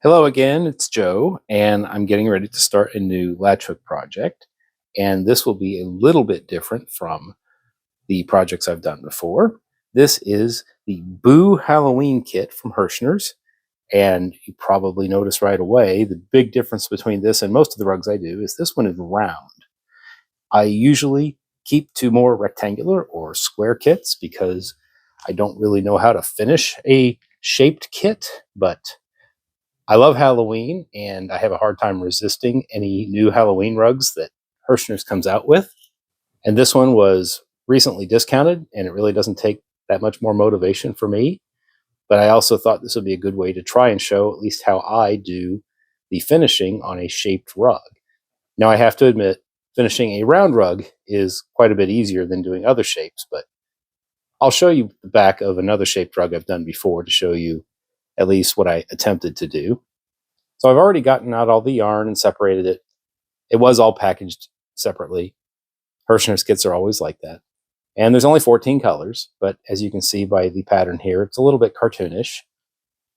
Hello again, it's Joe, and I'm getting ready to start a new latch hook project. And this will be a little bit different from the projects I've done before. This is the Boo Halloween kit from Herrschners. And you probably notice right away the big difference between this and most of the rugs I do is this one is round. I usually keep to more rectangular or square kits because I don't really know how to finish a shaped kit, but I love Halloween, and I have a hard time resisting any new Halloween rugs that Herrschners comes out with. And this one was recently discounted, and it really doesn't take that much more motivation for me. But I also thought this would be a good way to try and show at least how I do the finishing on a shaped rug. Now, I have to admit, finishing a round rug is quite a bit easier than doing other shapes, but I'll show you the back of another shaped rug I've done before to show you at least what I attempted to do. So I've already gotten out all the yarn and separated it. It was all packaged separately. Herrschner's kits are always like that. And there's only 14 colors, but as you can see by the pattern here, it's a little bit cartoonish.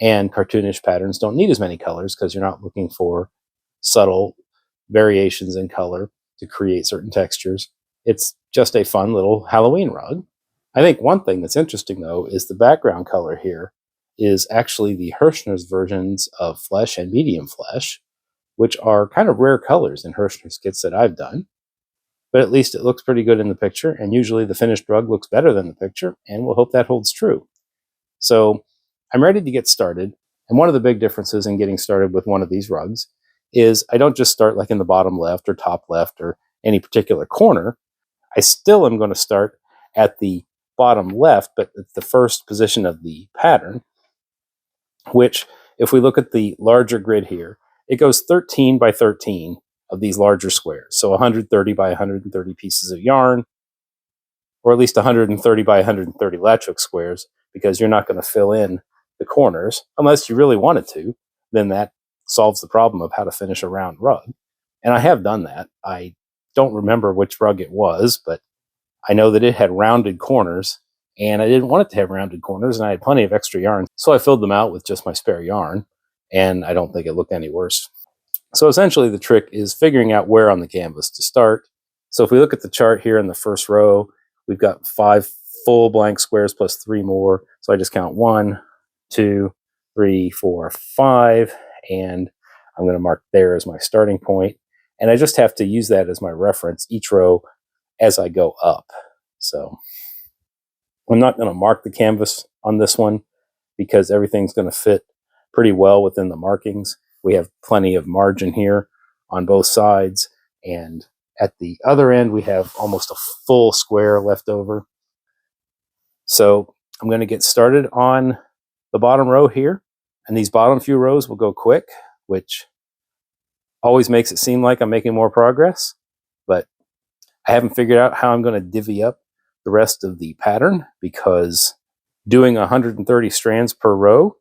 And cartoonish patterns don't need as many colors because you're not looking for subtle variations in color to create certain textures. It's just a fun little Halloween rug. I think one thing that's interesting, though, is the background color here is actually the Herrschner's versions of Flesh and Medium Flesh, which are kind of rare colors in Herrschner's kits that I've done. But at least it looks pretty good in the picture, and usually the finished rug looks better than the picture, and we'll hope that holds true. So I'm ready to get started, and one of the big differences in getting started with one of these rugs is I don't just start like in the bottom left or top left or any particular corner. I still am going to start at the bottom left, but at the first position of the pattern, which, if we look at the larger grid here, it goes 13 by 13 of these larger squares. So 130 by 130 pieces of yarn, or at least 130 by 130 latch hook squares, because you're not going to fill in the corners unless you really wanted to. Then that solves the problem of how to finish a round rug. And I have done that. I don't remember which rug it was, but I know that it had rounded corners, and I didn't want it to have rounded corners, and I had plenty of extra yarn. So I filled them out with just my spare yarn, and I don't think it looked any worse. So essentially the trick is figuring out where on the canvas to start. So if we look at the chart here in the first row, we've got 5 full blank squares plus 3 more. So I just count 1, 2, 3, 4, 5, and I'm going to mark there as my starting point. And I just have to use that as my reference each row as I go up. So I'm not going to mark the canvas on this one because everything's going to fit pretty well within the markings. We have plenty of margin here on both sides, and at the other end we have almost a full square left over. So I'm going to get started on the bottom row here, and these bottom few rows will go quick, which always makes it seem like I'm making more progress, but I haven't figured out how I'm going to divvy up the rest of the pattern because doing 130 strands per row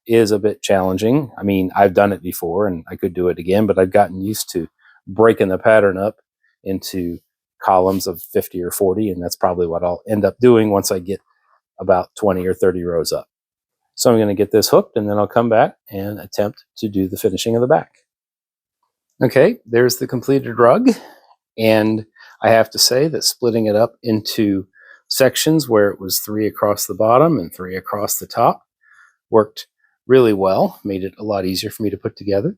is a bit challenging. I mean, I've done it before and I could do it again, but I've gotten used to breaking the pattern up into columns of 50 or 40, and that's probably what I'll end up doing once I get about 20 or 30 rows up. So I'm going to get this hooked, and then I'll come back and attempt to do the finishing of the back. Okay, there's the completed rug, and I have to say that splitting it up into sections where it was 3 across the bottom and 3 across the top worked really well, made it a lot easier for me to put together,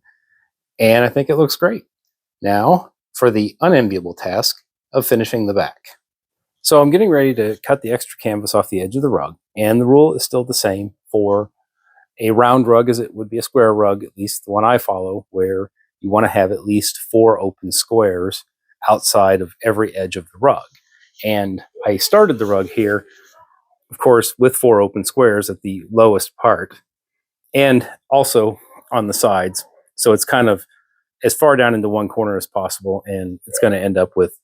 and I think it looks great. Now for the unenviable task of finishing the back. So I'm getting ready to cut the extra canvas off the edge of the rug, and the rule is still the same for a round rug as it would be a square rug, at least the one I follow, where you want to have at least 4 open squares outside of every edge of the rug. And I started the rug here, of course, with 4 open squares at the lowest part and also on the sides. So it's kind of as far down into one corner as possible, and it's going to end up with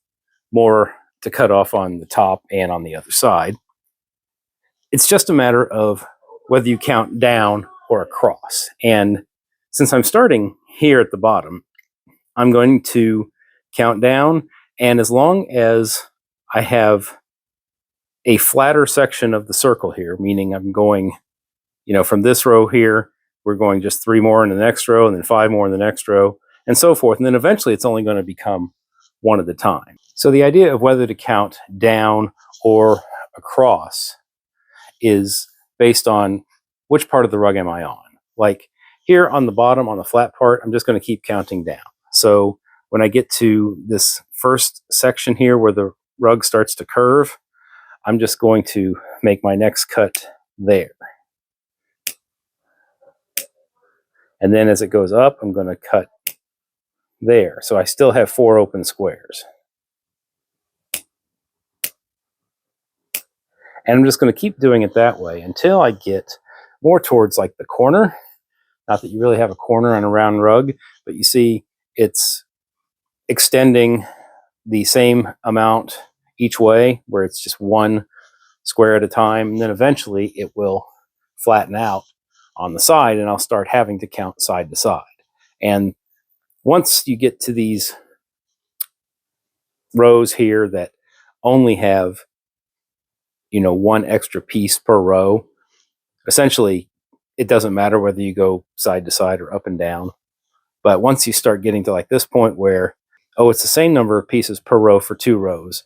more to cut off on the top and on the other side. It's just a matter of whether you count down or across. And since I'm starting here at the bottom, I'm going to count down, and as long as I have a flatter section of the circle here, meaning I'm going, from this row here, we're going just 3 more in the next row, and then 5 more in the next row, and so forth. And then eventually it's only going to become one at a time. So the idea of whether to count down or across is based on which part of the rug am I on. Like here on the bottom, on the flat part, I'm just going to keep counting down. So when I get to this first section here where the rug starts to curve, I'm just going to make my next cut there. And then as it goes up, I'm going to cut there. So I still have 4 open squares. And I'm just going to keep doing it that way until I get more towards like the corner. Not that you really have a corner on a round rug, but you see it's extending the same amount each way, where it's just 1 square at a time. And then eventually it will flatten out on the side, and I'll start having to count side to side. And once you get to these rows here that only have, 1 extra piece per row, essentially it doesn't matter whether you go side to side or up and down. But once you start getting to like this point where, oh, it's the same number of pieces per row for 2 rows,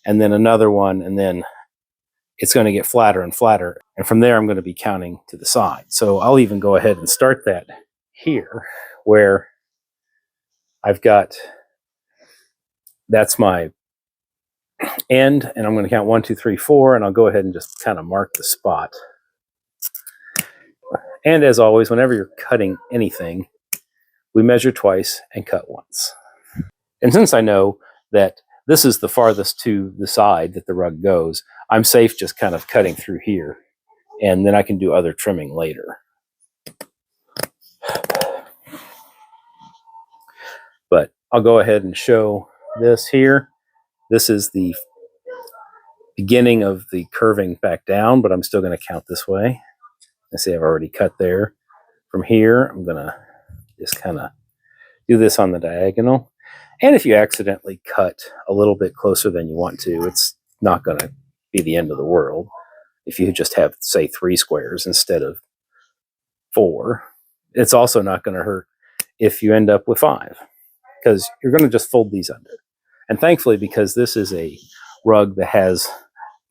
and then another one, and then it's going to get flatter and flatter. And from there, I'm going to be counting to the side. So I'll even go ahead and start that here, where I've got, that's my end, and I'm going to count 1, 2, 3, 4, and I'll go ahead and just kind of mark the spot. And as always, whenever you're cutting anything, we measure twice and cut once. And since I know that this is the farthest to the side that the rug goes, I'm safe just kind of cutting through here, and then I can do other trimming later. But I'll go ahead and show this here. This is the beginning of the curving back down, but I'm still going to count this way. I see I've already cut there. From here, I'm going to just kind of do this on the diagonal. And if you accidentally cut a little bit closer than you want to, it's not going to be the end of the world. If you just have, say, 3 squares instead of 4, it's also not going to hurt if you end up with 5, because you're going to just fold these under. And thankfully, because this is a rug that has,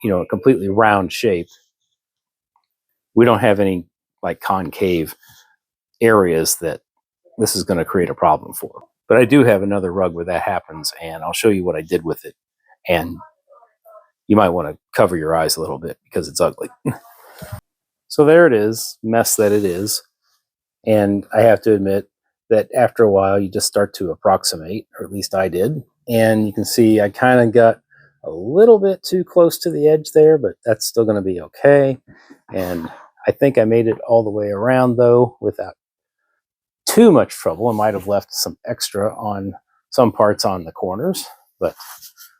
a completely round shape, we don't have any like concave areas that this is going to create a problem for. But I do have another rug where that happens, and I'll show you what I did with it. And you might want to cover your eyes a little bit because it's ugly. So there it is, mess that it is. And I have to admit that after a while, you just start to approximate, or at least I did. And you can see I kind of got a little bit too close to the edge there, but that's still going to be okay. And I think I made it all the way around, though, without too much trouble. I might have left some extra on some parts on the corners, but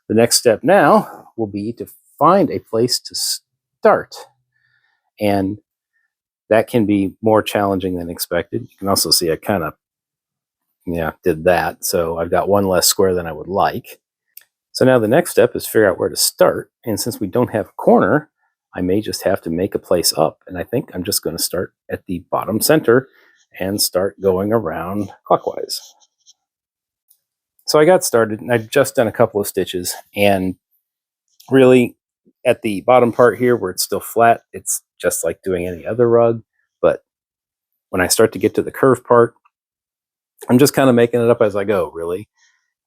the next step now will be to find a place to start. And that can be more challenging than expected. You can also see I kind of, did that. So I've got 1 less square than I would like. So now the next step is figure out where to start. And since we don't have a corner, I may just have to make a place up. And I think I'm just going to start at the bottom center and start going around clockwise. So I got started, and I've just done a couple of stitches, and really at the bottom part here where it's still flat, it's just like doing any other rug. But when I start to get to the curve part, I'm just kind of making it up as I go, really,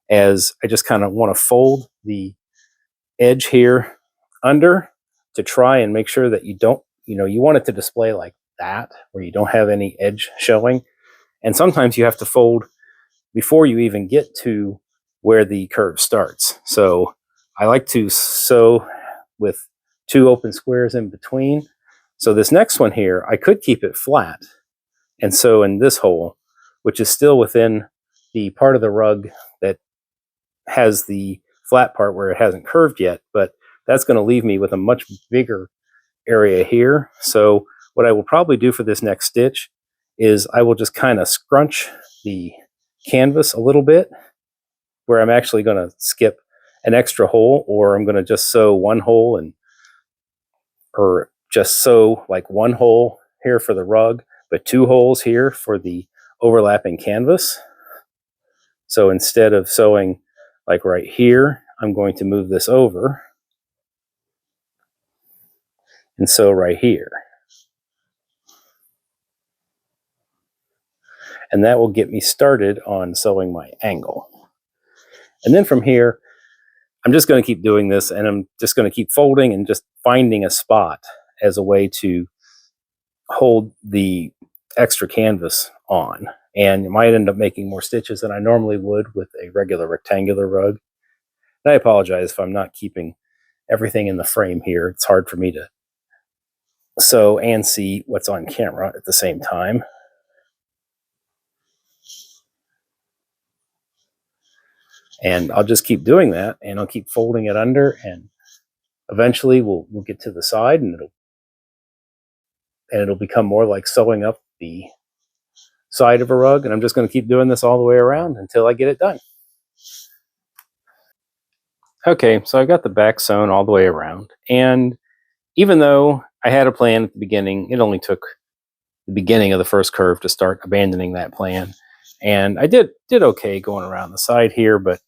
as I just kind of want to fold the edge here under to try and make sure that you don't, you want it to display like that, where you don't have any edge showing. And sometimes you have to fold before you even get to where the curve starts. So I like to sew with 2 open squares in between. So this next one here, I could keep it flat and sew in this hole, which is still within the part of the rug that has the flat part where it hasn't curved yet, but that's going to leave me with a much bigger area here. So what I will probably do for this next stitch is I will just kind of scrunch the canvas a little bit, where I'm actually going to skip an extra hole, or I'm going to just sew 1 hole or just sew like 1 hole here for the rug, but 2 holes here for the overlapping canvas. So instead of sewing like right here, I'm going to move this over and sew right here. And that will get me started on sewing my angle. And then from here, I'm just going to keep doing this, and I'm just going to keep folding and just finding a spot as a way to hold the extra canvas on. And you might end up making more stitches than I normally would with a regular rectangular rug. And I apologize if I'm not keeping everything in the frame here. It's hard for me to sew and see what's on camera at the same time. And I'll just keep doing that, and I'll keep folding it under, and eventually we'll get to the side, and it'll become more like sewing up the side of a rug. And I'm just going to keep doing this all the way around until I get it done. Okay, so I've got the back sewn all the way around, and even though I had a plan at the beginning, it only took the beginning of the first curve to start abandoning that plan. And I did okay going around the side here, but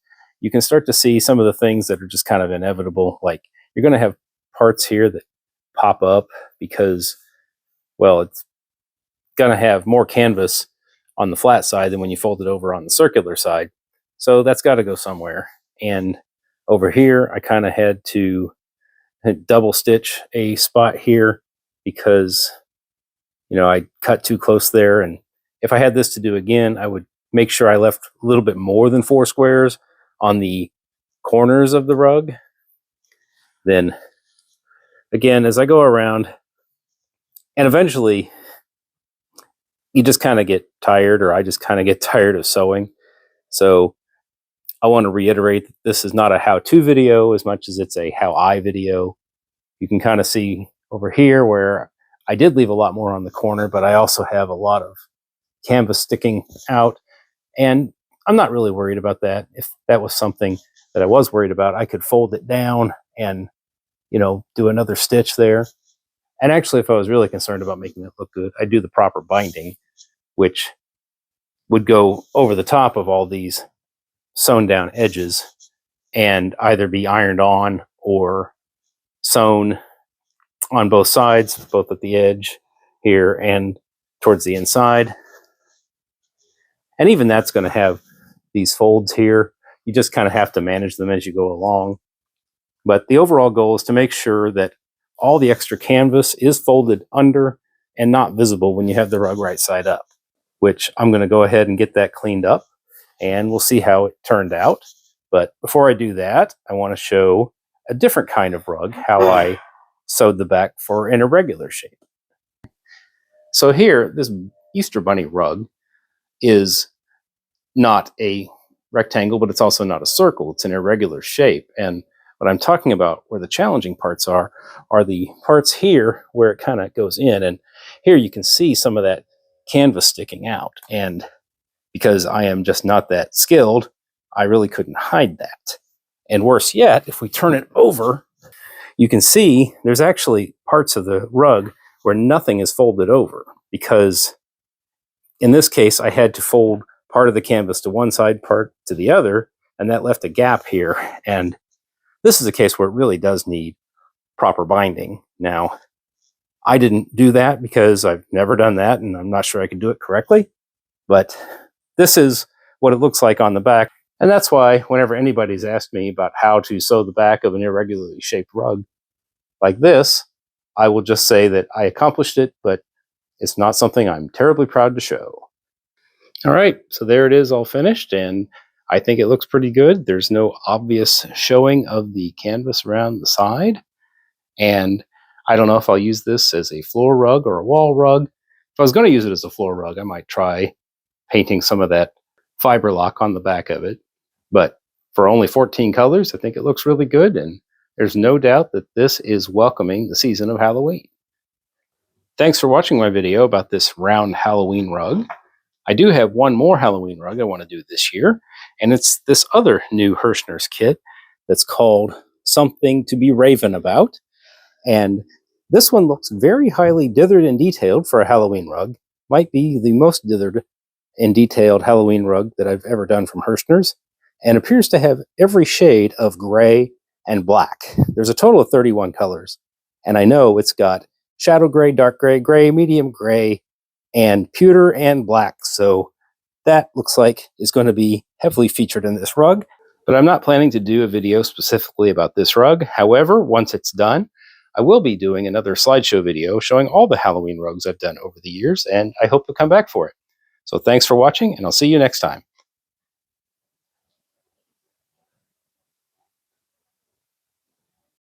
you can start to see some of the things that are just kind of inevitable. Like, you're going to have parts here that pop up because, well, it's going to have more canvas on the flat side than when you fold it over on the circular side. So that's got to go somewhere. And over here, I kind of had to double stitch a spot here because, you know, I cut too close there. And if I had this to do again, I would make sure I left a little bit more than 4 squares on the corners of the rug. Then again, as I go around, and eventually you just kind of get tired, or I just kind of get tired of sewing. So I want to reiterate that this is not a how-to video as much as it's a how-I video. You can kind of see over here where I did leave a lot more on the corner, but I also have a lot of canvas sticking out, and I'm not really worried about that. If that was something that I was worried about, I could fold it down and, you know, do another stitch there. And actually, if I was really concerned about making it look good, I'd do the proper binding, which would go over the top of all these sewn down edges and either be ironed on or sewn on both sides, both at the edge here and towards the inside. And even that's going to have these folds here. You just kind of have to manage them as you go along. But the overall goal is to make sure that all the extra canvas is folded under and not visible when you have the rug right side up, which I'm going to go ahead and get that cleaned up, and we'll see how it turned out. But before I do that, I want to show a different kind of rug, how I sewed the back for an irregular shape. So here, this Easter Bunny rug is not a rectangle, but it's also not a circle. It's an irregular shape. And what I'm talking about, where the challenging parts are the parts here where it kind of goes in. And here you can see some of that canvas sticking out. And because I am just not that skilled, I really couldn't hide that. And worse yet, if we turn it over, you can see there's actually parts of the rug where nothing is folded over, because in this case, I had to fold part of the canvas to one side, part to the other, and that left a gap here. And this is a case where it really does need proper binding. Now, I didn't do that because I've never done that, and I'm not sure I can do it correctly, but this is what it looks like on the back. And that's why whenever anybody's asked me about how to sew the back of an irregularly shaped rug like this, I will just say that I accomplished it, but it's not something I'm terribly proud to show. All right, so there it is, all finished, and I think it looks pretty good. There's no obvious showing of the canvas around the side, and I don't know if I'll use this as a floor rug or a wall rug. If I was going to use it as a floor rug, I might try painting some of that fiber lock on the back of it. But for only 14 colors, I think it looks really good, and there's no doubt that this is welcoming the season of Halloween. Thanks for watching my video about this round Halloween rug. I do have one more Halloween rug I want to do this year, and it's this other new Herrschners kit that's called Something to Be Raven About. And this one looks very highly dithered and detailed for a Halloween rug, might be the most dithered and detailed Halloween rug that I've ever done from Herrschners, and appears to have every shade of gray and black. There's a total of 31 colors, and I know it's got shadow gray, dark gray, gray, medium gray, and pewter and black. So that looks like is going to be heavily featured in this rug. But I'm not planning to do a video specifically about this rug. However, once it's done, I will be doing another slideshow video showing all the Halloween rugs I've done over the years, and I hope you'll come back for it. So thanks for watching, and I'll see you next time.